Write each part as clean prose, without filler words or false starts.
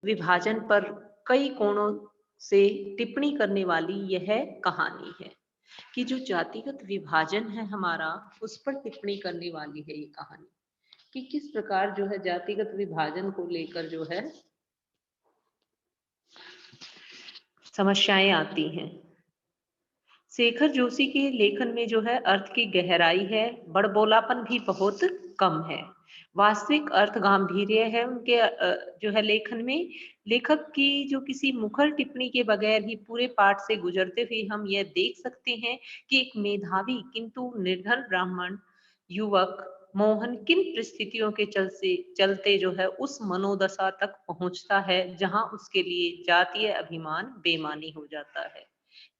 विभाजन पर कई कोणों से टिप्पणी करने वाली यह कहानी है कि जो जातिगत विभाजन है हमारा, उस पर टिप्पणी करने वाली है ये कहानी कि किस प्रकार जो है जातिगत विभाजन को लेकर जो है समस्याएं आती हैं। शेखर जोशी के लेखन में जो है अर्थ की गहराई है, बड़बोलापन भी बहुत कम है। वास्तविक अर्थ गांभीर्य है उनके जो है लेखन में। लेखक की जो किसी मुखर टिप्पणी के बगैर ही पूरे पाठ से गुजरते हुए हम यह देख सकते हैं कि एक मेधावी किंतु निर्धन ब्राह्मण युवक मोहन किन परिस्थितियों के चलते जो है उस मनोदशा तक पहुंचता है जहां उसके लिए जातीय अभिमान बेमानी हो जाता है।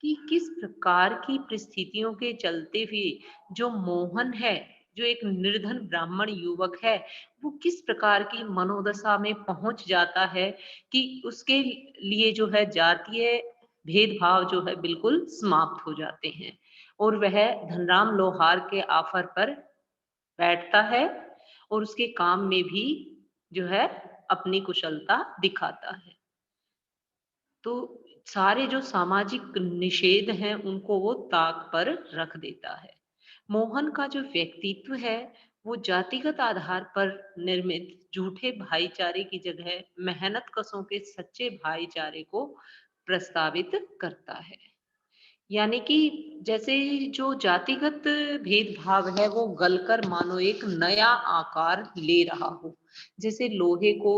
कि किस प्रकार की परिस्थितियों के चलते हुए जो मोहन है, जो एक निर्धन ब्राह्मण युवक है, वो किस प्रकार की मनोदशा में पहुंच जाता है कि उसके लिए जो है जातीय भेदभाव जो है बिल्कुल समाप्त हो जाते हैं और वह धनराम लोहार के ऑफर पर बैठता है और उसके काम में भी जो है अपनी कुशलता दिखाता है। तो सारे जो सामाजिक निषेध हैं उनको वो ताक पर रख देता है। मोहन का जो व्यक्तित्व है वो जातिगत आधार पर निर्मित झूठे भाईचारे की जगह मेहनत कशों के सच्चे भाईचारे को प्रस्तावित करता है। यानी कि जैसे जो जातिगत भेदभाव है वो गलकर मानो एक नया आकार ले रहा हो, जैसे लोहे को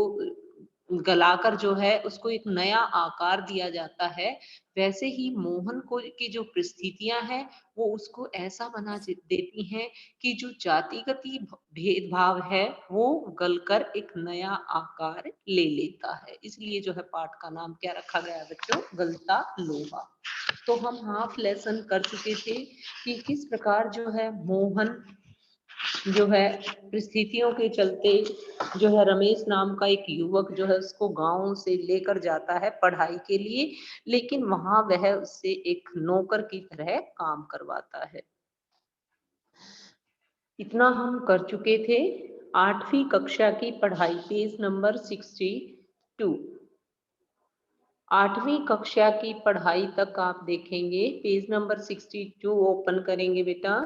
गलाकर जो है उसको एक नया आकार दिया जाता है, वैसे ही मोहन को की जो परिस्थितियां हैं वो उसको ऐसा देती हैं कि जो जातिगत ही भेदभाव है वो गलकर एक नया आकार ले लेता है। इसलिए जो है पाठ का नाम क्या रखा गया बच्चों, गलता लोहा। तो हम हाफ लेसन कर चुके थे कि किस प्रकार जो है मोहन जो है परिस्थितियों के चलते जो है रमेश नाम का एक युवक जो है उसको गांव से लेकर जाता है पढ़ाई के लिए, लेकिन वहां वह उससे एक नौकर की तरह काम करवाता है। इतना हम कर चुके थे। 8वीं कक्षा की पढ़ाई, पेज नंबर 62। 8वीं कक्षा की पढ़ाई तक आप देखेंगे, पेज नंबर 62 ओपन करेंगे बेटा,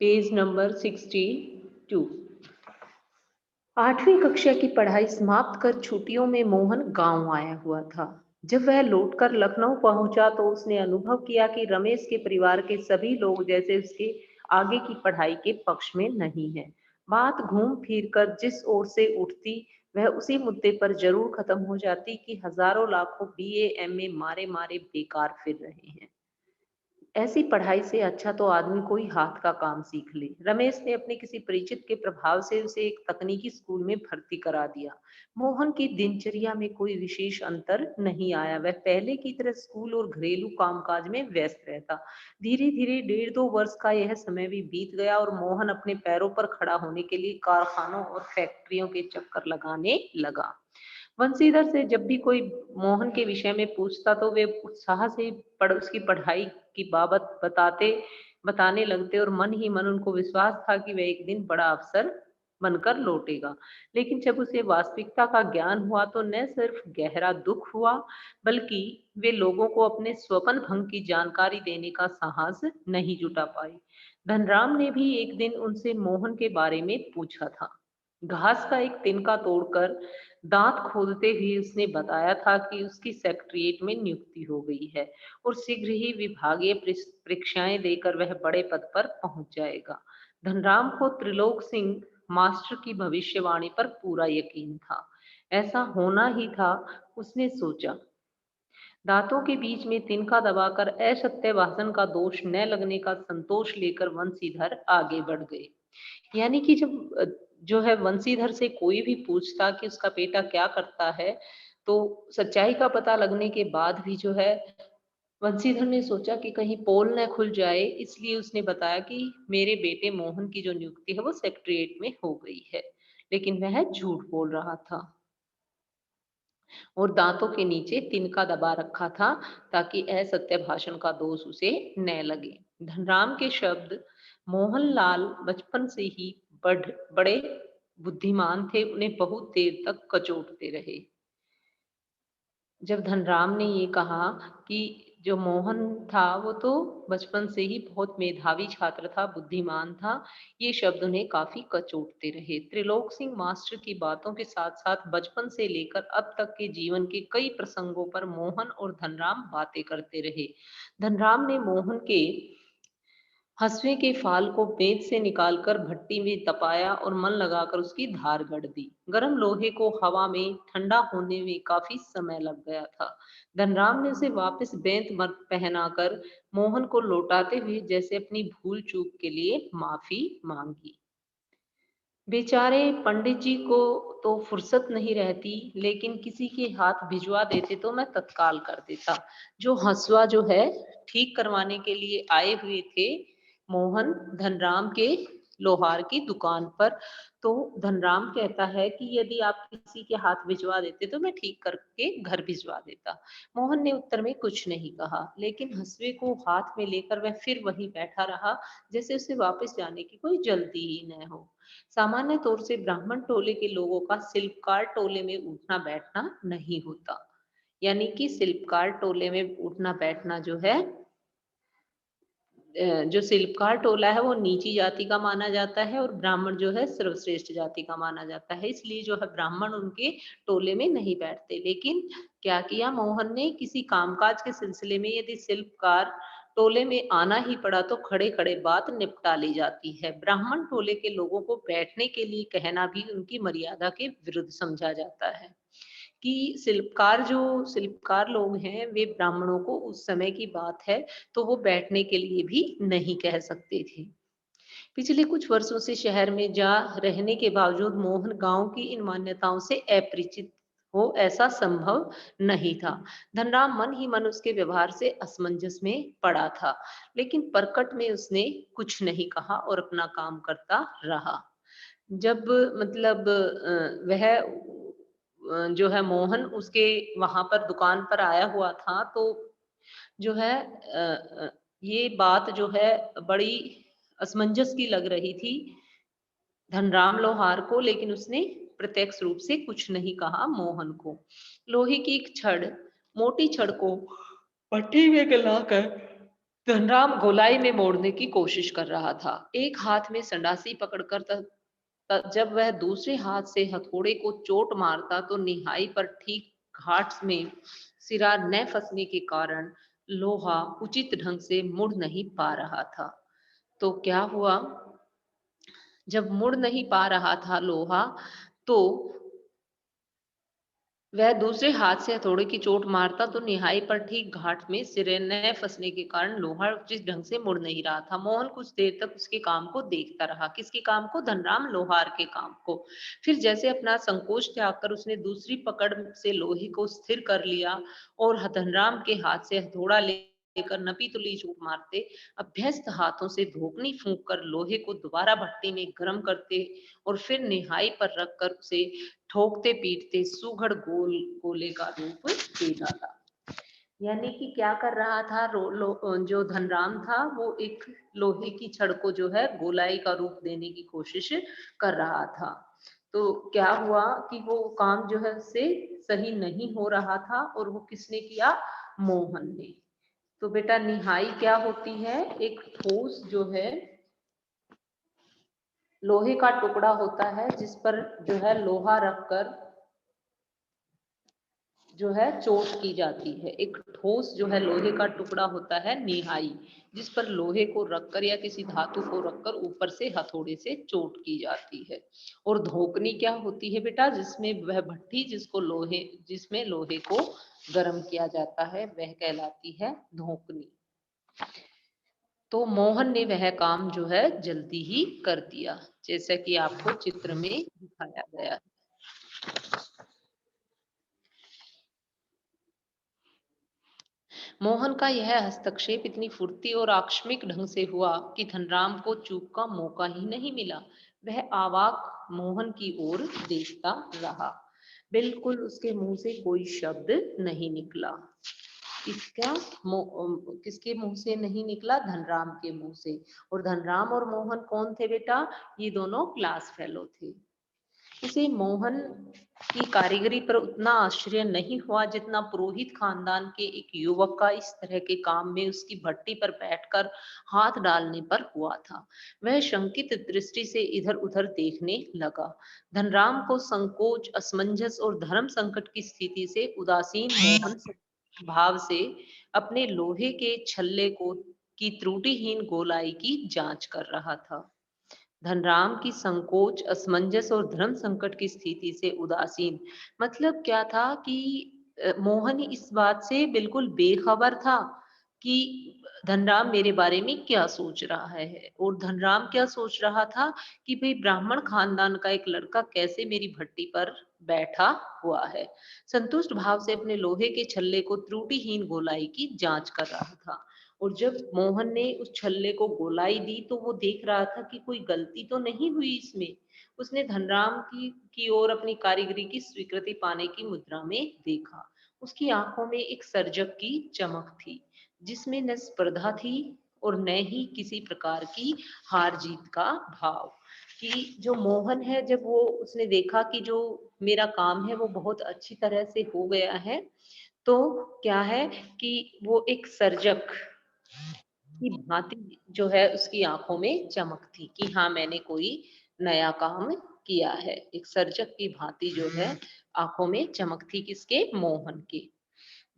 पेज नंबर 62। 8वीं कक्षा की पढ़ाई समाप्त कर छुट्टियों में मोहन गांव आया हुआ था। जब वह लौटकर लखनऊ पहुंचा तो उसने अनुभव किया कि रमेश के परिवार के सभी लोग जैसे उसके आगे की पढ़ाई के पक्ष में नहीं है। बात घूम फिर कर जिस ओर से उठती वह उसी मुद्दे पर जरूर खत्म हो जाती कि हजारों लाखों बीए एमए मारे मारे बेकार फिर रहे हैं। ऐसी पढ़ाई से अच्छा तो आदमी कोई हाथ का काम सीख ले। रमेश ने अपने किसी परिचित के प्रभाव से उसे एक तकनीकी स्कूल में भर्ती करा दिया। मोहन की दिनचर्या में कोई विशेष अंतर नहीं आया, वह पहले की तरह स्कूल और घरेलू कामकाज में व्यस्त रहता। धीरे धीरे 1.5-2 वर्ष का यह समय भी बीत गया और मोहन अपने पैरों पर खड़ा होने के लिए कारखानों और फैक्ट्रियों के चक्कर लगाने लगा। वंशीधर से जब भी कोई मोहन के विषय में पूछता तो वे उत्साह से उसकी पढ़ाई की बाबत बताने लगते और मन ही मन उनको विश्वास था कि वह एक दिन बड़ा अफसर बनकर लौटेगा। लेकिन जब उसे वास्तविकता का ज्ञान हुआ तो न सिर्फ गहरा दुख हुआ, बल्कि वे लोगों को अपने स्वप्न भंग की जानकारी देने का साहस नहीं जुटा पाए। धनराम ने भी एक दिन उनसे मोहन के बारे में पूछा था। घास का एक तिनका तोड़कर दांत खोदते हुए उसने बताया था कि उसकी सेक्रेटरीट में नियुक्ति हो गई है और शीघ्र ही विभागीय परीक्षाएं देकर वह बड़े पद पर पहुंच जाएगा। धनराम को त्रिलोक सिंह मास्टर की भविष्यवाणी पर पूरा यकीन था। ऐसा होना ही था, उसने सोचा। दांतों के बीच में तिनका दबाकर असत्य भाषण का दोष न लगने का संतोष लेकर वंशीधर आगे बढ़ गए। यानी कि जब जो है वंशीधर से कोई भी पूछता कि उसका बेटा क्या करता है, तो सच्चाई का पता लगने के बाद भी जो है वंशीधर ने सोचा कि कहीं पोल न खुल जाए, इसलिए उसने बताया कि मेरे बेटे मोहन की जो नियुक्ति है वो सेक्रेटरीट में हो गई है। लेकिन वह झूठ बोल रहा था और दांतों के नीचे तिनका दबा रखा था ताकि असत्य भाषण का दोष उसे न लगे। धनराम के शब्द मोहनलाल बचपन से ही बड़े बुद्धिमान थे उन्हें बहुत देर तक कचोटते रहे। जब धनराम ने ये कहा कि जो मोहन था वो तो बचपन से ही बहुत मेधावी छात्र था, बुद्धिमान था, ये शब्द उन्हें काफी कचोटते रहे। त्रिलोक सिंह मास्टर की बातों के साथ साथ बचपन से लेकर अब तक के जीवन के कई प्रसंगों पर मोहन और धनराम बातें करते रहे। धनराम ने मोहन के हंसुए के फाल को पेंच से निकालकर भट्टी में तपाया और मन लगाकर उसकी धार गढ़ दी। गर्म लोहे को हवा में ठंडा होने में काफी समय लग गया था। धनराम ने उसे वापस बेंत मर पहनाकर मोहन को लौटाते हुए जैसे अपनी भूल चूक के लिए माफी मांगी। बेचारे पंडित जी को तो फुर्सत नहीं रहती, लेकिन किसी के हाथ भिजवा देते तो मैं तत्काल कर देता। जो हंसुआ जो है ठीक करवाने के लिए आए हुए थे मोहन धनराम के लोहार की दुकान पर, तो धनराम कहता है कि यदि आप किसी के हाथ भिजवा देते तो मैं ठीक करके घर भिजवा देता। मोहन ने उत्तर में कुछ नहीं कहा, लेकिन हंसुए को हाथ में लेकर वह फिर वहीं बैठा रहा, जैसे उसे वापस जाने की कोई जल्दी ही न हो। सामान्य तौर से ब्राह्मण टोले के लोगों का शिल्पकार टोले में उठना बैठना नहीं होता। यानी कि शिल्पकार टोले में उठना बैठना जो है, जो शिल्पकार टोला है वो नीची जाति का माना जाता है और ब्राह्मण जो है सर्वश्रेष्ठ जाति का माना जाता है, इसलिए जो है ब्राह्मण उनके टोले में नहीं बैठते। लेकिन क्या किया मोहन ने, किसी कामकाज के सिलसिले में यदि शिल्पकार टोले में आना ही पड़ा तो खड़े खड़े बात निपटा ली जाती है। ब्राह्मण टोले के लोगों को बैठने के लिए कहना भी उनकी मर्यादा के विरुद्ध समझा जाता है कि शिल्पकार लोग हैं वे ब्राह्मणों को, उस समय की बात है, तो वो बैठने के लिए भी नहीं कह सकते थे। पिछले कुछ वर्षों से शहर में जा रहने के बावजूद मोहन गांव की इन मान्यताओं से अपरिचित हो, ऐसा संभव नहीं था। धनराम मन ही मन उसके व्यवहार से असमंजस में पड़ा था, लेकिन परकट में उसने कुछ नहीं कहा और अपना काम करता रहा। जब मतलब वह जो है मोहन उसके वहां पर दुकान पर आया हुआ था, तो जो है ये बात जो है बड़ी असमंजस की लग रही थी धनराम लोहार को, लेकिन उसने प्रत्यक्ष रूप से कुछ नहीं कहा मोहन को। लोहे की एक छड़, मोटी छड़ को भट्टी में गलाकर धनराम गोलाई में मोड़ने की कोशिश कर रहा था। एक हाथ में संडासी पकड़कर जब वह दूसरे हाथ से हथौड़े को चोट मारता तो निहाई पर ठीक घाट में सिरा न फंसने के कारण लोहा उचित ढंग से मुड़ नहीं पा रहा था। तो क्या हुआ, जब मुड़ नहीं पा रहा था लोहा, तो वह दूसरे हाथ से हथौड़े की चोट मारता तो निहाई पर ठीक घाट में सिरे न फंसने के कारण लोहा जिस ढंग से मुड़ नहीं रहा था। मोहन कुछ देर तक उसके काम को देखता रहा। किसके काम को? धनराम लोहार के काम को। फिर जैसे अपना संकोच त्याग कर उसने दूसरी पकड़ से लोहे को स्थिर कर लिया और धनराम के हाथ से हथौड़ा लेकर नपी तुली चोट मारते, अभ्यस्त हाथों से धोकनी फूंक कर लोहे को दोबारा भट्टी में गर्म करते और फिर निहाई पर रखकर उसे ठोकते पीटते सुघड़ गोले का रूप दे डाला। यानी कि क्या कर रहा था जो धनराम था, वो एक लोहे की छड़ को जो है गोलाई का रूप देने की कोशिश कर रहा था। तो क्या हुआ कि वो काम जो है उससे सही नहीं हो रहा था, और वो किसने किया? मोहन ने। तो बेटा निहाई क्या होती है? एक ठोस जो है लोहे का टुकड़ा होता है जिस पर जो है लोहा रखकर जो है चोट की जाती है। एक ठोस जो है लोहे का टुकड़ा होता है निहाई, जिस पर लोहे को रखकर या किसी धातु को रखकर ऊपर से हथौड़े से चोट की जाती है। और धोकनी क्या होती है बेटा? जिसमें वह भट्टी जिसमें लोहे को गर्म किया जाता है वह कहलाती है धोकनी। तो मोहन ने वह काम जो है जल्दी ही कर दिया, जैसा कि आपको चित्र में दिखाया गया है। मोहन का यह हस्तक्षेप इतनी फुर्ती और आकस्मिक ढंग से हुआ कि धनराम को चूक का मौका ही नहीं मिला। वह अवाक मोहन की ओर देखता रहा। बिल्कुल उसके मुंह से कोई शब्द नहीं निकला। किसके मुंह से नहीं निकला? धनराम के मुंह से। और धनराम और मोहन कौन थे बेटा? ये दोनों क्लास फेलो थे। उसे मोहन की कारीगरी पर उतना आश्चर्य नहीं हुआ जितना पुरोहित खानदान के एक युवक का इस तरह के काम में उसकी भट्टी पर बैठकर हाथ डालने पर हुआ था। वह शंकित दृष्टि से इधर उधर देखने लगा। धनराम को संकोच, असमंजस और धर्म संकट की स्थिति से उदासीन मोहन भाव से अपने लोहे के छल्ले को की त्रुटिहीन गोलाई की जांच कर रहा था। धनराम की संकोच, असमंजस और धर्म संकट की स्थिति से उदासीन मतलब क्या था कि मोहन इस बात से बिल्कुल बेखबर था कि धनराम मेरे बारे में क्या सोच रहा है, और धनराम क्या सोच रहा था कि भाई ब्राह्मण खानदान का एक लड़का कैसे मेरी भट्टी पर बैठा हुआ है। संतुष्ट भाव से अपने लोहे के छल्ले को त्रुटिहीन गोलाई की जांच कर रहा था। और जब मोहन ने उस छल्ले को गोलाई दी तो वो देख रहा था कि कोई गलती तो नहीं हुई इसमें। उसने धनराम की ओर अपनी कारीगरी की स्वीकृति पाने की मुद्रा में देखा। उसकी आंखों में एक सर्जक की चमक थी, जिसमें न स्पर्धा थी और न ही किसी प्रकार की हार जीत का भाव। कि जो मोहन है, जब वो उसने देखा कि जो मेरा काम है वो बहुत अच्छी तरह से हो गया है, तो क्या है कि वो एक सर्जक की भांति जो है उसकी आंखों में चमक थी कि हाँ मैंने कोई नया काम किया है। एक सर्जक की भांति जो है आंखों में चमक थी, किसके? मोहन के।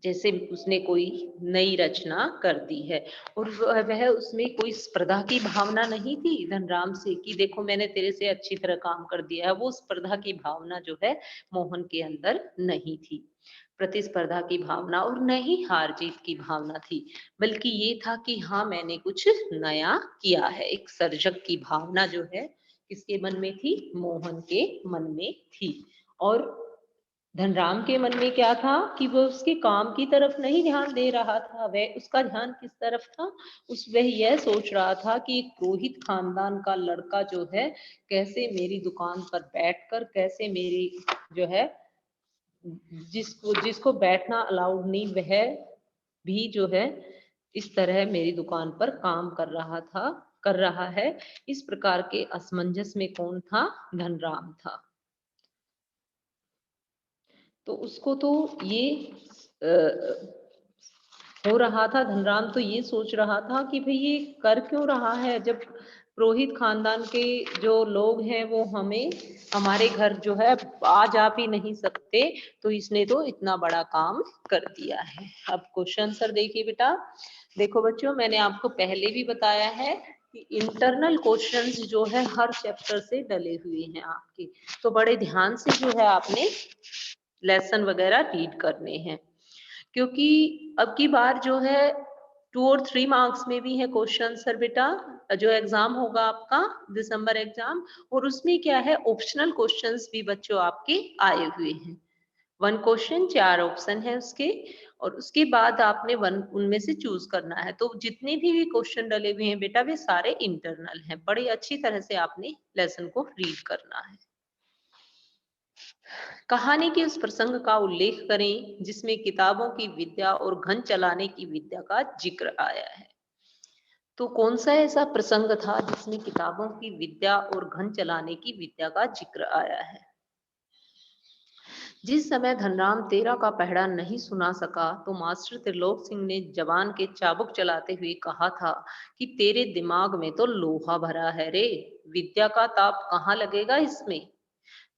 जैसे उसने कोई नई रचना कर दी है। और वह उसमें कोई स्पर्धा की भावना नहीं थी धनराम से कि देखो मैंने तेरे से अच्छी तरह काम कर दिया है। वो स्पर्धा की भावना जो है मोहन के अंदर नहीं थी, प्रतिस्पर्धा की भावना, और न ही हार जीत की भावना थी, बल्कि ये था कि हाँ मैंने कुछ नया किया है। एक सर्जक की भावना जो है किसके मन में थी? मोहन के मन में थी। और धनराम के मन में क्या था कि वो उसके काम की तरफ नहीं ध्यान दे रहा था। वह उसका ध्यान किस तरफ था? वह यह सोच रहा था कि एक पुरोहित खानदान का लड़का जो है कैसे मेरी दुकान पर बैठकर, कैसे मेरी जो है जिसको जिसको बैठना अलाउड नहीं, वह भी जो है इस तरह मेरी दुकान पर काम कर रहा है। इस प्रकार के असमंजस में कौन था? धनराम था। तो उसको तो ये हो रहा था, धनराम तो ये सोच रहा था कि भाई ये कर क्यों रहा है, जब पुरोहित खानदान के जो लोग हैं वो हमें हमारे घर जो है आ जा भी नहीं सकते, तो इसने तो इतना बड़ा काम कर दिया है। अब क्वेश्चन आंसर देखिए बेटा। देखो बच्चों, मैंने आपको पहले भी बताया है कि इंटरनल क्वेश्चंस जो है हर चैप्टर से डले हुए हैं आपके, तो बड़े ध्यान से जो है आपने लेसन वगैरह रीड करने हैं, क्योंकि अब की बार जो है 2 और 3 मार्क्स में भी है क्वेश्चन आंसर बेटा। जो एग्जाम होगा आपका दिसंबर एग्जाम, और उसमें क्या है ऑप्शनल क्वेश्चंस भी बच्चों आपके आए हुए हैं। 1 क्वेश्चन 4 ऑप्शन है उसके, और उसके बाद आपने वन उनमें से चूज करना है। तो जितने भी क्वेश्चन डले हुए हैं बेटा वे सारे इंटरनल हैं। बड़ी अच्छी तरह से आपने लेसन को रीड करना है। कहानी के उस प्रसंग का उल्लेख करें जिसमें किताबों की विद्या और घन चलाने की विद्या का जिक्र आया है। तो कौन सा ऐसा प्रसंग था जिसमें किताबों की विद्या और घन चलाने की विद्या का जिक्र आया है? जिस समय धनराम तेरा का पहरा नहीं सुना सका तो मास्टर त्रिलोक सिंह ने जवान के चाबुक चलाते हुए कहा था कि तेरे दिमाग में तो लोहा भरा है रे, विद्या का ताप कहाँ लगेगा इसमें।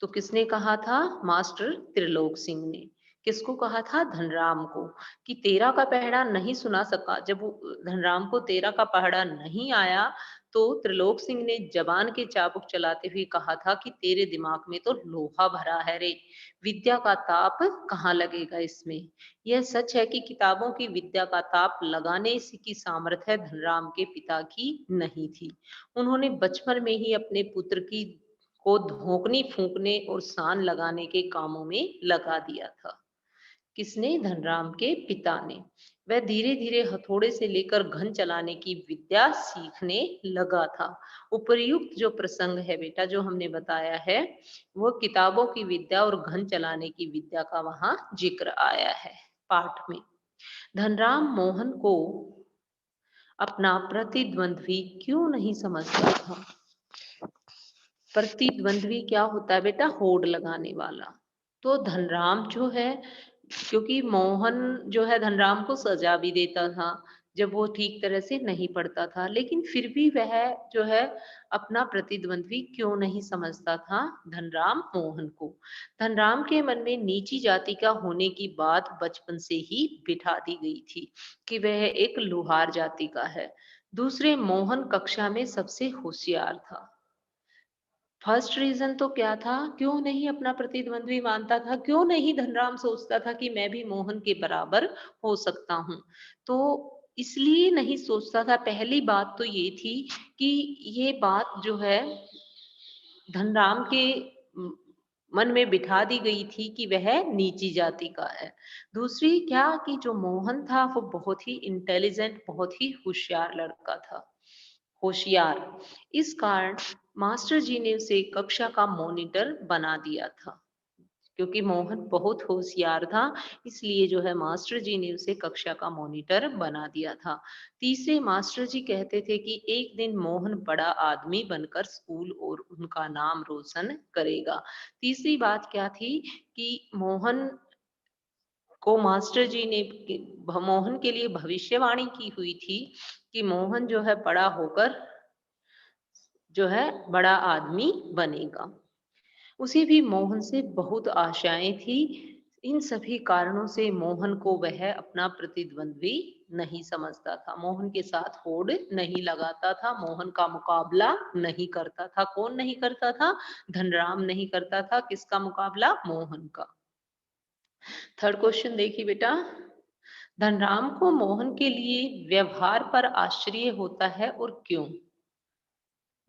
तो किसने कहा था? मास्टर त्रिलोक सिंह ने। किसको कहा था? धनराम को। कि तेरा का पहरा नहीं सुना सका, जब वो धनराम को तेरा का पहरा नहीं आया तो त्रिलोक सिंह ने जबान के चाबुक चलाते हुए कहा था कि तेरे दिमाग में तो लोहा भरा है रे, विद्या का ताप कहाँ लगेगा इसमें। यह सच है कि किताबों की विद्या का ताप लगाने की सामर्थ्य धनराम के पिता की नहीं थी। उन्होंने बचपन में ही अपने पुत्र की को धोकनी फूंकने और सान लगाने के कामों में लगा दिया था। किसने? धनराम के पिता ने। वह धीरे धीरे हथौड़े से लेकर घन चलाने की विद्या सीखने लगा था। उपर्युक्त जो प्रसंग है बेटा जो हमने बताया है, वो किताबों की विद्या और घन चलाने की विद्या का वहां जिक्र आया है पाठ में। धनराम मोहन को अपना प्रतिद्वंद्वी क्यों नहीं समझता था? प्रतिद्वंद्वी क्या होता है बेटा? होड़ लगाने वाला। तो धनराम जो है, क्योंकि मोहन जो है धनराम को सजा भी देता था जब वो ठीक तरह से नहीं पढ़ता था, लेकिन फिर भी वह जो है अपना प्रतिद्वंद्वी क्यों नहीं समझता था धनराम मोहन को। धनराम के मन में नीची जाति का होने की बात बचपन से ही बिठा दी गई थी कि वह एक लुहार जाति का है। दूसरे, मोहन कक्षा में सबसे होशियार था। फर्स्ट रीजन तो क्या था? क्यों नहीं अपना प्रतिद्वंद्वी मानता था? क्यों नहीं धनराम सोचता था कि मैं भी मोहन के बराबर हो सकता हूँ? तो इसलिए नहीं सोचता था। पहली बात तो ये थी कि ये बात जो है धनराम के म- मन में बिठा दी गई थी कि वह नीची जाति का है। दूसरी क्या कि जो मोहन था वो बहुत ही इंटेलिजेंट, बहुत ही होशियार लड़का था। होशियार, इस कारण मास्टर जी ने उसे कक्षा का मॉनिटर बना दिया था। क्योंकि मोहन बहुत होशियार था, इसलिए जो है मास्टर जी ने उसे कक्षा का मॉनिटर बना दिया था। तीसरे, मास्टर जी कहते थे कि एक दिन मोहन बड़ा आदमी बनकर स्कूल और उनका नाम रोशन करेगा। तीसरी बात क्या थी कि मोहन को मास्टर जी ने मोहन के लिए भविष्यवाणी की हुई थी कि मोहन जो है बड़ा होकर जो है बड़ा आदमी बनेगा। उसे भी मोहन से बहुत आशाएं थी। इन सभी कारणों से मोहन को वह अपना प्रतिद्वंद्वी नहीं समझता था, मोहन के साथ होड़ नहीं लगाता था, मोहन का मुकाबला नहीं करता था। कौन नहीं करता था? धनराम नहीं करता था। किसका मुकाबला? मोहन का। थर्ड क्वेश्चन देखिए बेटा। धनराम को मोहन के लिए व्यवहार पर आश्चर्य होता है और क्यों?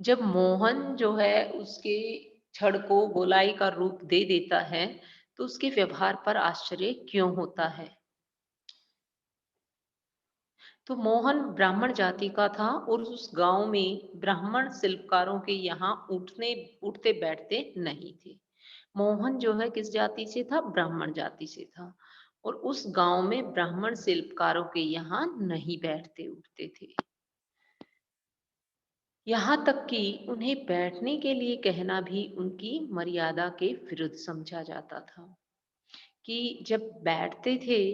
जब मोहन जो है उसके छड़ को गोलाई का रूप दे देता है, तो उसके व्यवहार पर आश्चर्य क्यों होता है? तो मोहन ब्राह्मण जाति का था और उस गांव में ब्राह्मण शिल्पकारों के यहाँ उठने उठते बैठते नहीं थे। मोहन जो है किस जाति से था? ब्राह्मण जाति से था। और उस गांव में ब्राह्मण शिल्पकारों के यहाँ नहीं बैठते उठते थे। यहाँ तक कि उन्हें बैठने के लिए कहना भी उनकी मर्यादा के विरुद्ध समझा जाता था। कि जब बैठते थे,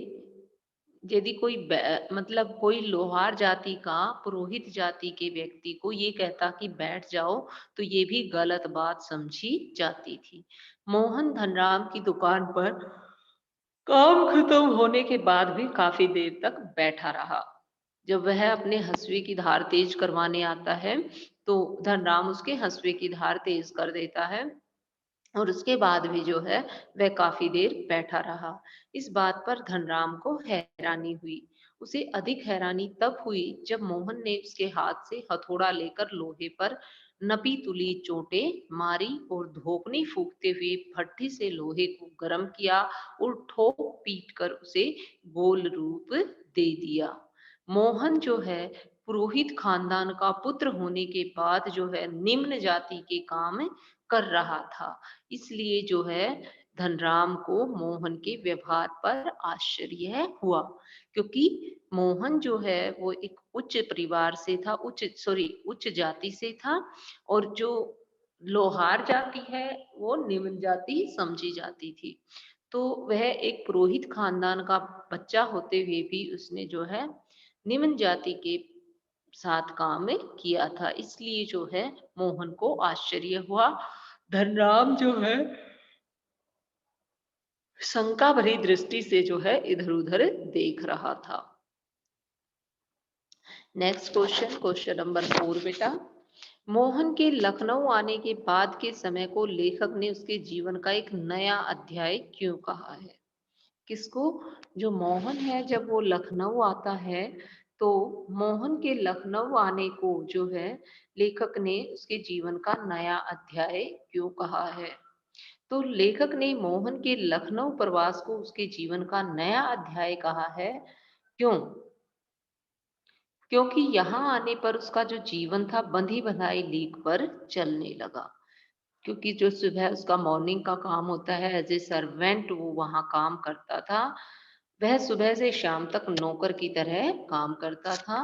यदि कोई मतलब कोई लोहार जाति का पुरोहित जाति के व्यक्ति को ये कहता कि बैठ जाओ, तो ये भी गलत बात समझी जाती थी। मोहन धनराम की दुकान पर काम खत्म होने के बाद भी काफी देर तक बैठा रहा। जब वह अपने हंसुए की धार तेज करवाने आता है, तो धनराम उसके हंसुए की धार तेज कर देता है और उसके बाद भी जो है वह काफी देर बैठा रहा। इस बात पर धनराम को हैरानी हुई। उसे अधिक हैरानी तब हुई जब मोहन ने उसके हाथ से हथौड़ा लेकर लोहे पर नपी तुली चोटें मारी और धोपनी फूंकते हुए भट्ठी से लोहे को गर्म किया और ठोक पीट कर उसे गोल रूप दे दिया। मोहन जो है पुरोहित खानदान का पुत्र होने के बाद जो है निम्न जाति के काम कर रहा था। इसलिए जो है धनराम को मोहन के व्यवहार पर आश्चर्य हुआ, क्योंकि मोहन जो है वो एक उच्च परिवार से था, उच्च जाति से था। और जो लोहार जाति है वो निम्न जाति समझी जाती थी। तो वह एक पुरोहित खानदान का बच्चा होते हुए भी उसने जो है निम्न जाति के साथ काम किया था, इसलिए जो है मोहन को आश्चर्य हुआ। धनराम जो है शंका भरी दृष्टि से जो है इधर उधर देख रहा था। नेक्स्ट क्वेश्चन, क्वेश्चन नंबर 4 बेटा। मोहन के लखनऊ आने के बाद के समय को लेखक ने उसके जीवन का एक नया अध्याय क्यों कहा है? किसको? जो मोहन है जब वो लखनऊ आता है, तो मोहन के लखनऊ आने को जो है लेखक ने उसके जीवन का नया अध्याय क्यों कहा है? तो लेखक ने मोहन के लखनऊ प्रवास को उसके जीवन का नया अध्याय कहा है। क्यों? क्योंकि यहाँ आने पर उसका जो जीवन था बंधी बंधाई लीक पर चलने लगा। क्योंकि जो सुबह उसका मॉर्निंग का काम होता है, एज ए सर्वेंट वो वहाँ काम करता था। वह सुबह से शाम तक नौकर की तरह काम करता था।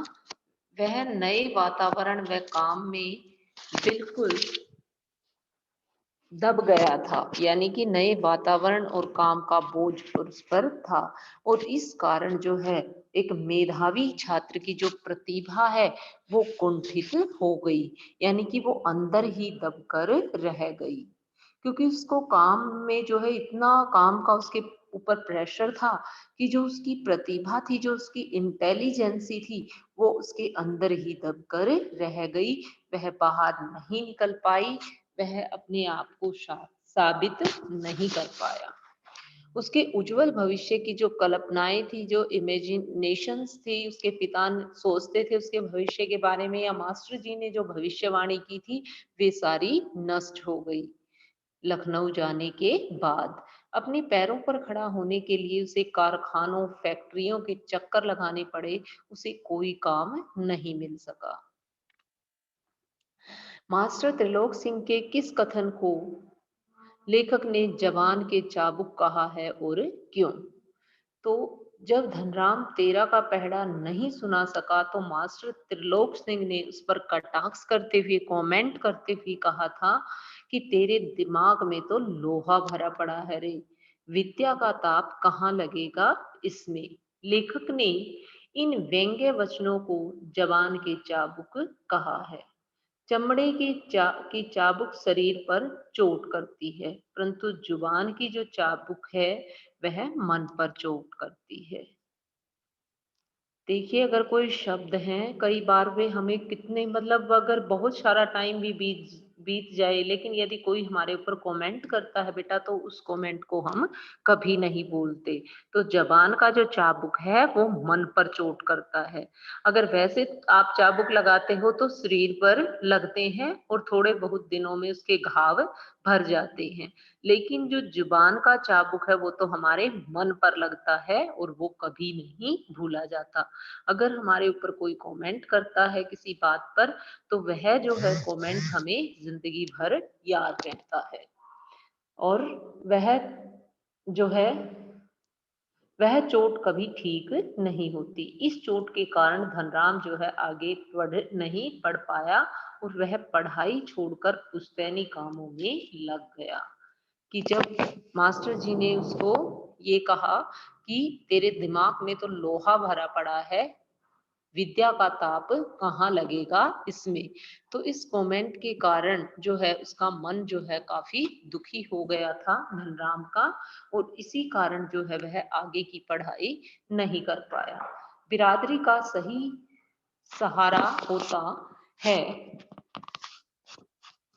वह नए वातावरण व काम में बिल्कुल दब गया था, यानी कि नए वातावरण और काम का बोझ उस पर था। और इस कारण जो है एक मेधावी छात्र की जो प्रतिभा है वो कुंठित हो गई, यानी कि वो अंदर ही दबकर रह गई, क्योंकि उसको काम में जो है इतना काम का उसके ऊपर प्रेशर था कि जो उसकी प्रतिभा थी, जो उसकी इंटेलिजेंसी थी, वो उसके अंदर ही दबकर रह गई। वह बाहर नहीं निकल पाई, वह अपने आप को साबित नहीं कर पाया। उसके उज्जवल भविष्य की जो कल्पनाएं थी, जो इमेजिनेशंस थी, उसके पिता सोचते थे उसके भविष्य के बारे में, या मास्टर जी ने जो भविष्यवाणी की थी, वे सारी नष्ट हो गई। लखनऊ जाने के बाद अपने पैरों पर खड़ा होने के लिए उसे कारखानों फैक्ट्रियों के चक्कर लगाने पड़े, उसे कोई काम नहीं मिल सका। मास्टर त्रिलोक सिंह के किस कथन को लेखक ने जवान के चाबुक कहा है और क्यों? तो जब धनराम तेरा का पहरा नहीं सुना सका तो मास्टर त्रिलोक सिंह ने उस पर कटाक्ष करते हुए, कमेंट करते हुए कहा था कि तेरे दिमाग में तो लोहा भरा पड़ा है रे, विद्या का ताप कहाँ लगेगा इसमें। लेखक ने इन व्यंग्य वचनों को जवान के चाबुक कहा है। चमड़े की चाबुक शरीर पर चोट करती है, परंतु जुबान की जो चाबुक है वह मन पर चोट करती है। देखिए, अगर कोई शब्द हैं, कई बार वे हमें कितने, मतलब अगर बहुत सारा टाइम भी बीत बीत जाए, लेकिन यदि कोई हमारे ऊपर कमेंट करता है बेटा, तो उस कमेंट को हम कभी नहीं बोलते। तो जबान का जो चाबुक है वो मन पर चोट करता है। अगर वैसे आप चाबुक लगाते हो तो शरीर पर लगते हैं और थोड़े बहुत दिनों में उसके घाव भर जाते हैं, लेकिन जो जुबान का चाबुक है वो तो हमारे मन पर लगता है और वो कभी नहीं भूला जाता। अगर हमारे ऊपर कोई कमेंट करता है किसी बात पर, तो वह जो है कमेंट हमें जिंदगी भर याद रहता है। और वह जो है वह चोट कभी ठीक नहीं होती। इस चोट के कारण धनराम जो है आगे नहीं पढ़ पाया और वह पढ़ाई छोड़कर पुश्तैनी कामों में लग गया। कि जब मास्टर जी ने उसको ये कहा कि तेरे दिमाग में तो लोहा भरा पड़ा है, विद्या का ताप कहाँ लगेगा इसमें। तो इस कमेंट के कारण जो है उसका मन जो है काफी दुखी हो गया था धनराम का, और इसी कारण जो है वह आगे की पढ़ाई नहीं कर पाया। बिरादरी का सही सहारा होता है।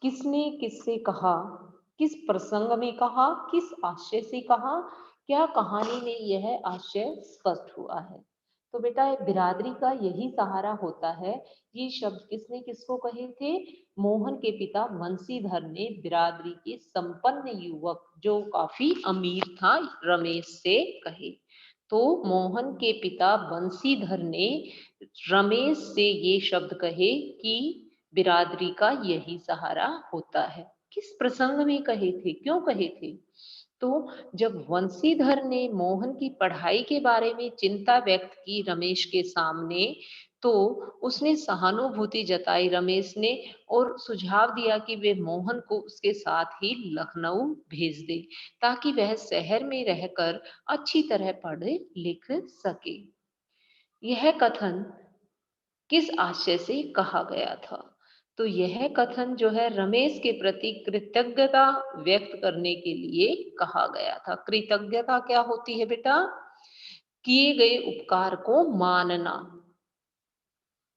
किसने किससे कहा, किस प्रसंग में कहा, किस आशय से कहा, क्या कहानी में यह आशय स्पष्ट हुआ है। तो बेटा बिरादरी का यही सहारा होता है। ये शब्द किसने किसको कहे थे? मोहन के पिता बंसीधर ने बिरादरी के संपन्न युवक जो काफी अमीर था रमेश से कहे। तो मोहन के पिता बंसीधर ने रमेश से ये शब्द कहे कि बिरादरी का यही सहारा होता है। किस प्रसंग में कहे थे, क्यों कहे थे? तो जब वंशीधर ने मोहन की पढ़ाई के बारे में चिंता व्यक्त की रमेश के सामने, तो उसने सहानुभूति जताई रमेश ने और सुझाव दिया कि वे मोहन को उसके साथ ही लखनऊ भेज दे, ताकि वह शहर में रहकर अच्छी तरह पढ़ लिख सके। यह कथन किस आशय से कहा गया था? तो यह कथन जो है रमेश के प्रति कृतज्ञता व्यक्त करने के लिए कहा गया था। कृतज्ञता क्या होती है बेटा? किए गए उपकार को मानना।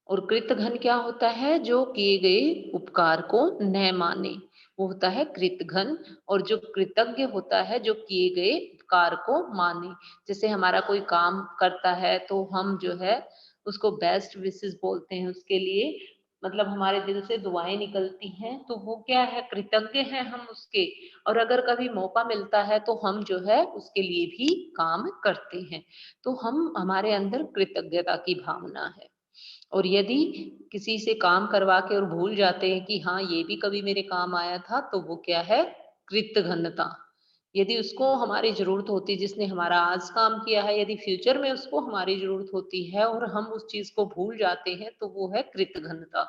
और कृतघ्न क्या होता है? जो किए गए उपकार को न माने, वो होता है कृतघ्न। और जो कृतज्ञ होता है, जो किए गए उपकार को माने। जैसे हमारा कोई काम करता है तो हम जो है उसको बेस्ट विशेस बोलते हैं उसके लिए, मतलब हमारे दिल से दुआएं निकलती हैं, तो वो क्या है? कृतज्ञ हैं हम उसके। और अगर कभी मौका मिलता है तो हम जो है उसके लिए भी काम करते हैं। तो हमारे अंदर कृतज्ञता की भावना है। और यदि किसी से काम करवा के और भूल जाते हैं कि हाँ ये भी कभी मेरे काम आया था, तो वो क्या है? कृतघ्नता। यदि उसको हमारी जरूरत होती, जिसने हमारा आज काम किया है, यदि फ्यूचर में उसको हमारी जरूरत होती है और हम उस चीज को भूल जाते हैं, तो वो है कृतघ्नता।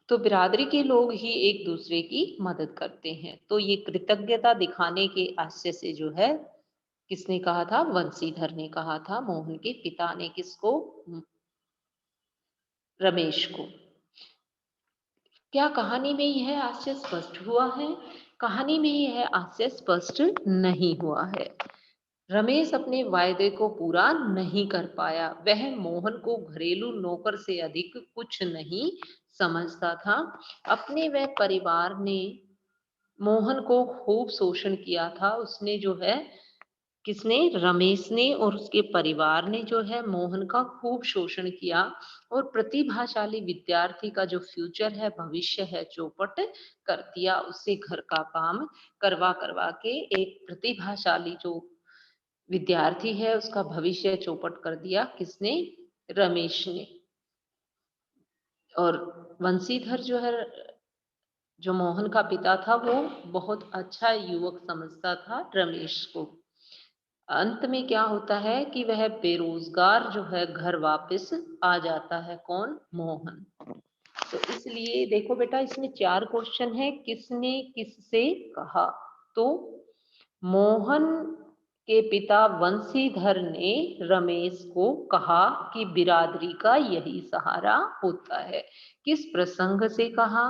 तो बिरादरी के लोग ही एक दूसरे की मदद करते हैं। तो ये कृतज्ञता दिखाने के आशय से जो है, किसने कहा था? वंशीधर ने कहा था, मोहन के पिता ने। किसको? रमेश को। क्या कहानी में यह आशय स्पष्ट हुआ है? कहानी में यह आशय स्पष्ट नहीं हुआ है। रमेश अपने वायदे को पूरा नहीं कर पाया। वह मोहन को घरेलू नौकर से अधिक कुछ नहीं समझता था। अपने वह परिवार ने मोहन को खूब शोषण किया था। उसने जो है, किसने? रमेश ने और उसके परिवार ने जो है मोहन का खूब शोषण किया, और प्रतिभाशाली विद्यार्थी का जो फ्यूचर है, भविष्य है, चौपट कर दिया। उससे घर का काम करवा करवा के एक प्रतिभाशाली जो विद्यार्थी है, उसका भविष्य चौपट कर दिया। किसने? रमेश ने। और वंशीधर जो है, जो मोहन का पिता था, वो बहुत अच्छा युवक समझता था रमेश को। अंत में क्या होता है कि वह बेरोजगार जो है घर वापस आ जाता है। कौन? मोहन। तो इसलिए देखो बेटा, इसमें 4 क्वेश्चन है। किसने किससे कहा? तो मोहन के पिता वंशीधर ने रमेश को कहा कि बिरादरी का यही सहारा होता है। किस प्रसंग से कहा?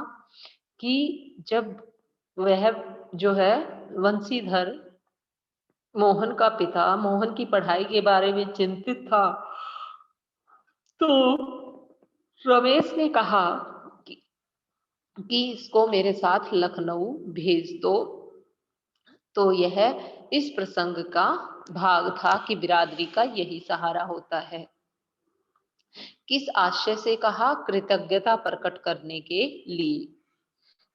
कि जब वह जो है, वंशीधर, मोहन का पिता, मोहन की पढ़ाई के बारे में चिंतित था, तो रमेश ने कहा कि, इसको मेरे साथ लखनऊ भेज दो। तो यह इस प्रसंग का भाग था कि बिरादरी का यही सहारा होता है। किस आशय से कहा? कृतज्ञता प्रकट करने के लिए,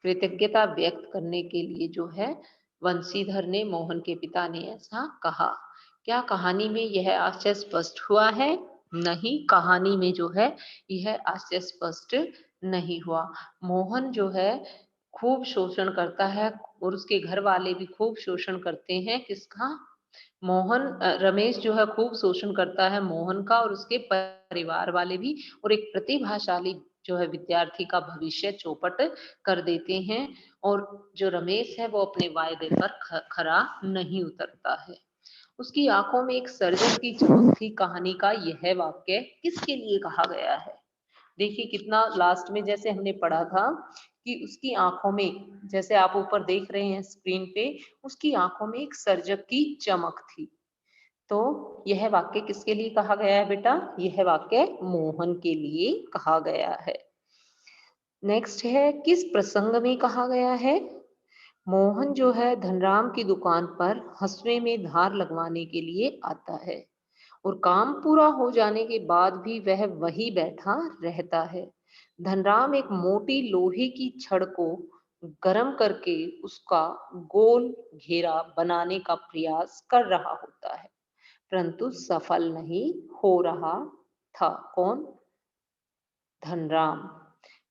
कृतज्ञता व्यक्त करने के लिए जो है वंशीधर ने, मोहन के पिता ने ऐसा कहा। क्या कहानी में यह आशय स्पष्ट हुआ है? नहीं, कहानी में जो है यह आशय स्पष्ट नहीं हुआ। मोहन जो है खूब शोषण करता है, और उसके घर वाले भी खूब शोषण करते हैं। किसका? रमेश जो है खूब शोषण करता है मोहन का, और उसके परिवार वाले भी, और एक प्रतिभाशाली जो है विद्यार्थी का भविष्य चौपट कर देते हैं। और जो रमेश है, वो अपने वायदे पर खरा नहीं उतरता है। उसकी आंखों में एक सर्जन की चमक थी। कहानी का यह वाक्य किसके लिए कहा गया है? देखिए कितना लास्ट में जैसे हमने पढ़ा था कि उसकी आंखों में, जैसे आप ऊपर देख रहे हैं स्क्रीन पे, उसकी आंखों में एक सर्जक की चमक थी। तो यह वाक्य किसके लिए कहा गया है बेटा? यह वाक्य मोहन के लिए कहा गया है। नेक्स्ट है, किस प्रसंग में कहा गया है? मोहन जो है धनराम की दुकान पर हंसुए में धार लगवाने के लिए आता है, और काम पूरा हो जाने के बाद भी वह वही बैठा रहता है। धनराम एक मोटी लोहे की छड़ को गर्म करके उसका गोल घेरा बनाने का प्रयास कर रहा होता है, परंतु सफल नहीं हो रहा था। कौन? धनराम।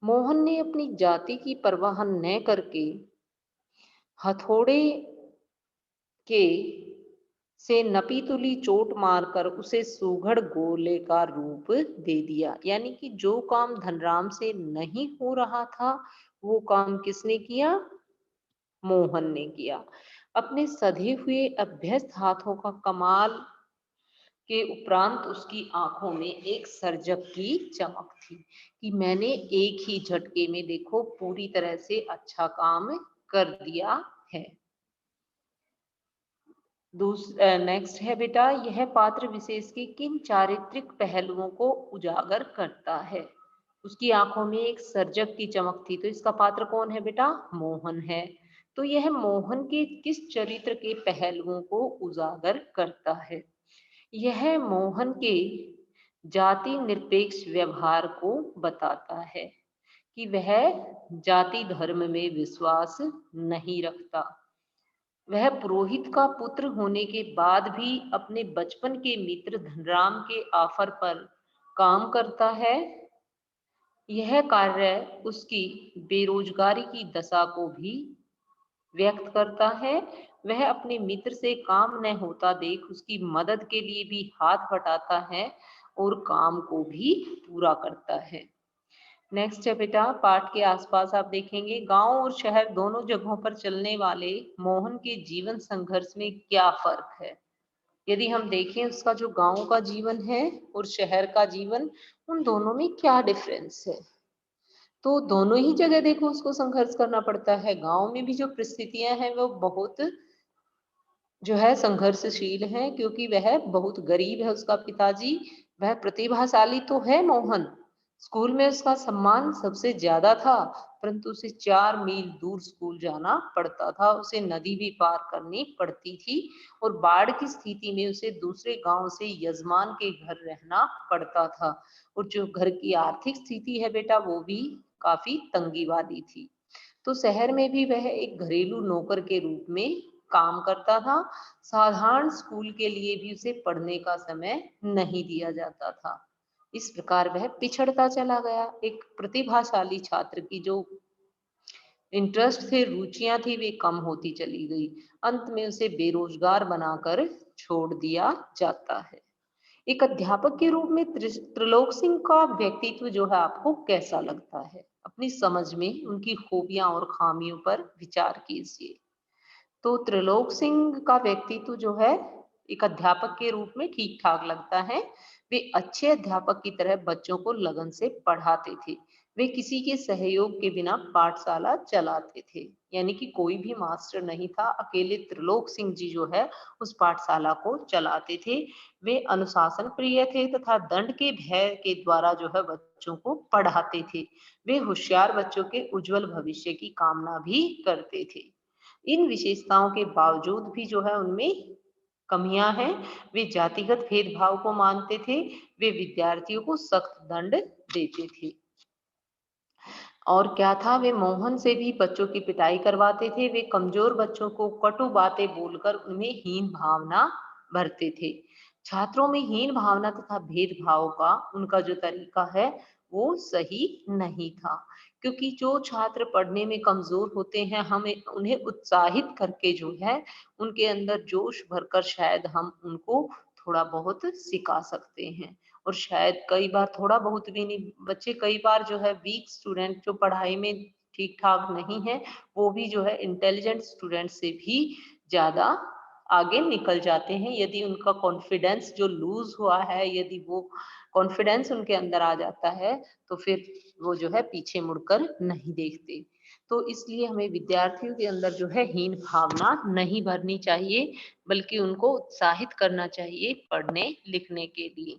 मोहन ने अपनी जाति की परवाह न करके हथौड़े के से नपीतुली चोट मारकर उसे सुघड़ गोले का रूप दे दिया। यानी कि जो काम धनराम से नहीं हो रहा था, वो काम किसने किया? मोहन ने किया। अपने सधे हुए अभ्यस्त हाथों का कमाल के उपरांत उसकी आंखों में एक सर्जक की चमक थी कि मैंने एक ही झटके में देखो पूरी तरह से अच्छा काम कर दिया है। नेक्स्ट है बेटा, यह पात्र विशेष के किन चारित्रिक पहलुओं को उजागर करता है? उसकी आंखों में एक सर्जक की चमक थी, तो इसका पात्र कौन है बेटा? मोहन है। तो यह मोहन के किस चरित्र के पहलुओं को उजागर करता है? यह मोहन के जाति निरपेक्ष व्यवहार को बताता है कि वह जाति धर्म में विश्वास नहीं रखता। वह पुरोहित का पुत्र होने के बाद भी अपने बचपन के मित्र धनराम के ऑफर पर काम करता है। यह कार्य उसकी बेरोजगारी की दशा को भी व्यक्त करता है। वह अपने मित्र से काम न होता देख उसकी मदद के लिए भी हाथ बटाता है और काम को भी पूरा करता है। नेक्स्ट है बेटा, पाठ के आसपास आप देखेंगे गांव और शहर दोनों जगहों पर चलने वाले मोहन के जीवन संघर्ष में क्या फर्क है। यदि हम देखें उसका जो गांव का जीवन है और शहर का जीवन, उन दोनों में क्या डिफरेंस है। तो दोनों ही जगह देखो उसको संघर्ष करना पड़ता है। गांव में भी जो परिस्थितियां हैं वो बहुत जो है संघर्षशील है, क्योंकि वह बहुत गरीब है उसका पिताजी। वह प्रतिभाशाली तो है मोहन, स्कूल में उसका सम्मान सबसे ज्यादा था, परंतु उसे 4 मील दूर स्कूल जाना पड़ता था, उसे नदी भी पार करनी पड़ती थी और बाढ़ की स्थिति में उसे दूसरे गांव से यजमान के घर रहना पड़ता था। और जो घर की आर्थिक स्थिति है बेटा वो भी काफी तंगी वाली थी। तो शहर में भी वह एक घरेलू नौकर के रूप में काम करता था। साधारण स्कूल के लिए भी उसे पढ़ने का समय नहीं दिया जाता था। इस प्रकार वह पिछड़ता चला गया। एक प्रतिभाशाली छात्र की जो इंटरेस्ट थे, रुचियां थी, वे कम होती चली गई। अंत में उसे बेरोजगार बनाकर छोड़ दिया जाता है। एक अध्यापक के रूप में त्रिलोक सिंह का व्यक्तित्व जो है आपको कैसा लगता है? अपनी समझ में उनकी खूबियां और खामियों पर विचार कीजिए। तो त्रिलोक सिंह का व्यक्तित्व जो है एक अध्यापक के रूप में ठीक ठाक लगता है। वे अच्छे अध्यापक की तरह बच्चों को लगन से पढ़ाते थे। वे किसी के सहयोग के बिना पाठशाला चलाते थे, यानी कि कोई भी मास्टर नहीं था, अकेले त्रिलोक सिंह जी जो है उस पाठशाला को चलाते थे। वे अनुशासन प्रिय थे तथा दंड के भय के द्वारा जो है बच्चों को पढ़ाते थे। वे होशियार बच्चों के उज्जवल भविष्य की कामना भी करते थे। इन विशेषताओं के बावजूद भी जो है उनमें कमियां हैं। वे जातिगत भेदभाव को मानते थे। वे विद्यार्थियों को सख्त दंड देते थे। और क्या था, वे मोहन से भी बच्चों की पिटाई करवाते थे। वे कमजोर बच्चों को कटु बातें बोलकर उनमें हीन भावना भरते थे। छात्रों में हीन भावना तथा भेदभाव का उनका जो तरीका है वो सही नहीं था, क्योंकि जो छात्र पढ़ने में कमजोर होते हैं हमें उन्हें उत्साहित करके जो है उनके अंदर जोश भरकर शायद हम उनको थोड़ा बहुत सिखा सकते हैं। और शायद कई बार थोड़ा बहुत भी नहीं, बच्चे कई बार जो है वीक स्टूडेंट जो पढ़ाई में ठीक ठाक नहीं है, वो भी जो है इंटेलिजेंट स्टूडेंट से भी ज्यादा आगे निकल जाते हैं। यदि उनका कॉन्फिडेंस जो लूज हुआ है, यदि वो कॉन्फिडेंस उनके अंदर आ जाता है, तो फिर वो जो है पीछे मुड़कर नहीं देखते। तो इसलिए हमें विद्यार्थियों के अंदर जो है हीन भावना नहीं भरनी चाहिए, बल्कि उनको उत्साहित करना चाहिए पढ़ने लिखने के लिए।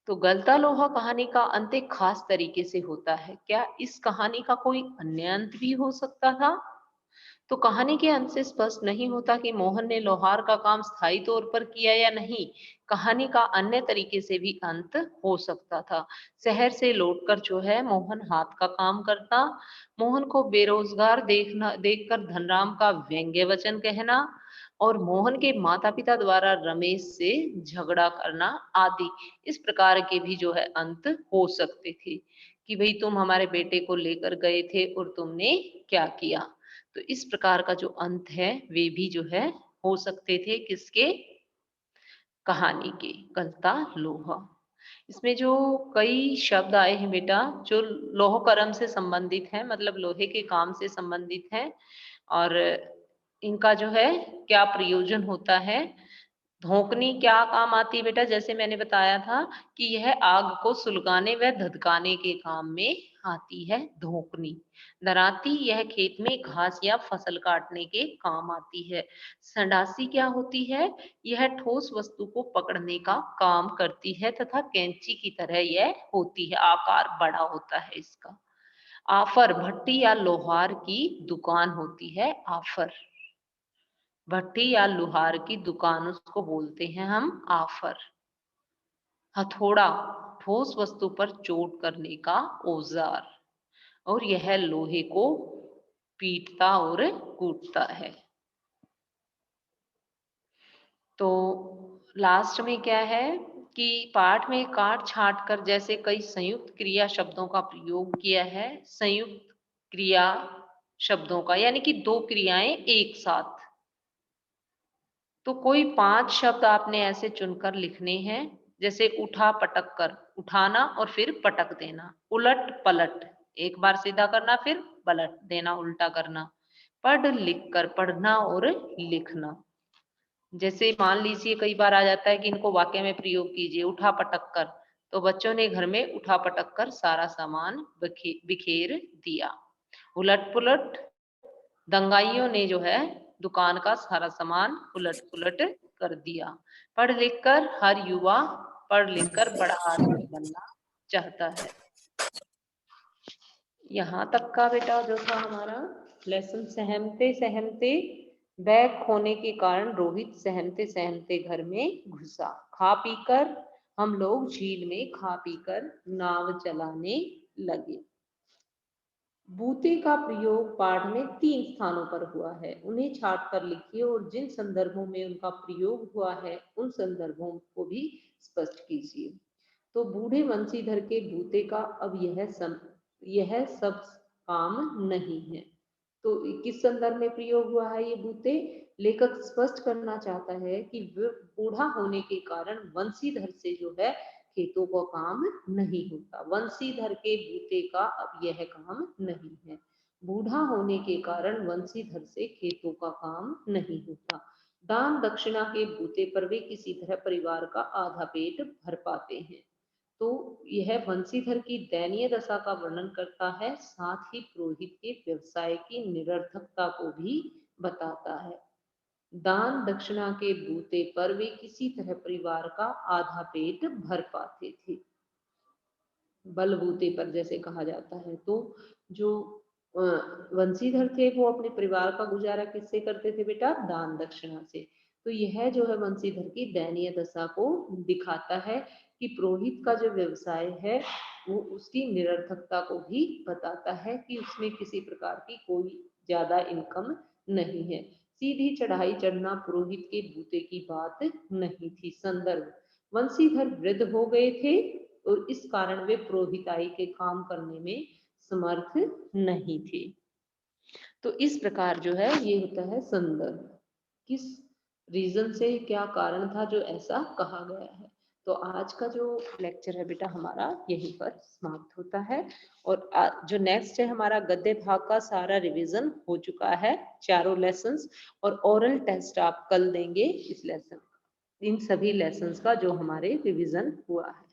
तो गलता लोहा कहानी का अंत एक खास तरीके से होता है। क्या इस कहानी का कोई अन्य अंत भी हो सकता था? तो कहानी के अंत से स्पष्ट नहीं होता कि मोहन ने लोहार का काम स्थायी तौर पर किया या नहीं। कहानी का अन्य तरीके से भी अंत हो सकता था। शहर से लौटकर जो है मोहन हाथ का काम करता। मोहन को बेरोजगार देखना देखकर धनराम का व्यंग्य वचन कहना और मोहन के माता पिता द्वारा रमेश से झगड़ा करना आदि, इस प्रकार के भी जो है अंत हो सकते थे कि भाई तुम हमारे बेटे को लेकर गए थे और तुमने क्या किया। तो इस प्रकार का जो अंत है वे भी जो है हो सकते थे किसके? कहानी के गलता लोहा। इसमें जो कई शब्द आए हैं बेटा जो लौह कर्म से संबंधित है, मतलब लोहे के काम से संबंधित है। और इनका जो है क्या प्रयोजन होता है। धोकनी क्या काम आती है बेटा? जैसे मैंने बताया था कि यह आग को सुलगाने व धधकाने के काम में आती है धोकनी। दराती यह खेत में घास या फसल काटने के काम आती है। संडासी क्या होती है? यह ठोस वस्तु को पकड़ने का काम करती है तथा कैंची की तरह यह होती है, आकार बड़ा होता है इसका। आफर भट्टी या लोहार की दुकान होती है। आफर भट्टी या लोहार की दुकान उसको बोलते हैं हम आफर। हथौड़ा ठोस वस्तु पर चोट करने का औजार, और यह लोहे को पीटता और कूटता है। तो लास्ट में क्या है कि पाठ में काट छाट कर जैसे कई संयुक्त क्रिया शब्दों का प्रयोग किया है। संयुक्त क्रिया शब्दों का यानी कि दो क्रियाएं एक साथ। तो कोई 5 शब्द आपने ऐसे चुनकर लिखने हैं जैसे उठा पटक कर, उठाना और फिर पटक देना। उलट पलट, एक बार सीधा करना फिर पलट देना, उल्टा करना। पढ़ लिख कर, पढ़ना और लिखना। जैसे मान लीजिए कई बार आ जाता है कि इनको वाक्य में प्रयोग कीजिए, उठा पटक कर, तो बच्चों ने घर में उठा पटक कर सारा सामान बिखेर दिया। उलट पुलट, दंगाइयों ने जो है दुकान का सारा सामान उलट पुलट कर दिया। पढ़ लिख कर हर युवा पढ़ लिख कर बड़ा आदमी बनना चाहता है। यहाँ तक का बेटा जो था हमारा लेसन। सहमते सहमते बैग खोने के कारण रोहित सहमते सहमते घर में घुसा। खा पी कर हम लोग झील में खा पी कर नाव चलाने लगे। बूते का प्रयोग पाठ में 3 स्थानों पर हुआ है, उन्हें छाट कर लिखिए और जिन संदर्भों में उनका प्रयोग हुआ है उन संदर्भों को भी स्पष्ट कीजिए। तो बूढ़े वंशीधर के बूते का अब यह सब काम नहीं है। तो किस संदर्भ में प्रयोग हुआ है ये बूते? लेखक स्पष्ट करना चाहता है कि बूढ़ा होने के कारण वंशीधर से जो है खेतों का काम नहीं होता। वंशीधर के बूते का अब यह काम नहीं है। बूढ़ा होने के कारण वंशीधर से खेतों का काम नहीं होता। दान दक्षिणा के बूते पर वे किसी तरह परिवार का आधा पेट भर पाते हैं। तो यह वंशीधर की दयनीय दशा का वर्णन करता है, साथ ही पुरोहित के व्यवसाय की निरर्थकता को भी बताता है। दान दक्षिणा के बूते पर वे किसी तरह परिवार का आधा पेट भर पाते थे। बलबूते पर जैसे कहा जाता है। तो जो वंशीधर थे वो अपने परिवार का गुजारा किससे करते थे बेटा? दान दक्षिणा से। तो यह जो है वंशीधर की दयनीय दशा को दिखाता है कि पुरोहित का जो व्यवसाय है वो उसकी निरर्थकता को भी बताता है कि उसमें किसी प्रकार की कोई ज्यादा इनकम नहीं है। सीधी चढ़ाई चढ़ना पुरोहित के बूते की बात नहीं थी। संदर्भ, वंशीधर वृद्ध हो गए थे और इस कारण वे पुरोहिताई के काम करने में समर्थ नहीं थे। तो इस प्रकार जो है ये होता है संदर्भ, किस रीजन से, क्या कारण था जो ऐसा कहा गया है। तो आज का जो लेक्चर है बेटा हमारा यहीं पर समाप्त होता है। और जो नेक्स्ट है हमारा गद्य भाग का सारा रिवीजन हो चुका है, चारों लेसन्स, और ओरल टेस्ट आप कल देंगे इस लेसन, इन सभी लेसन्स का जो हमारे रिवीजन हुआ है।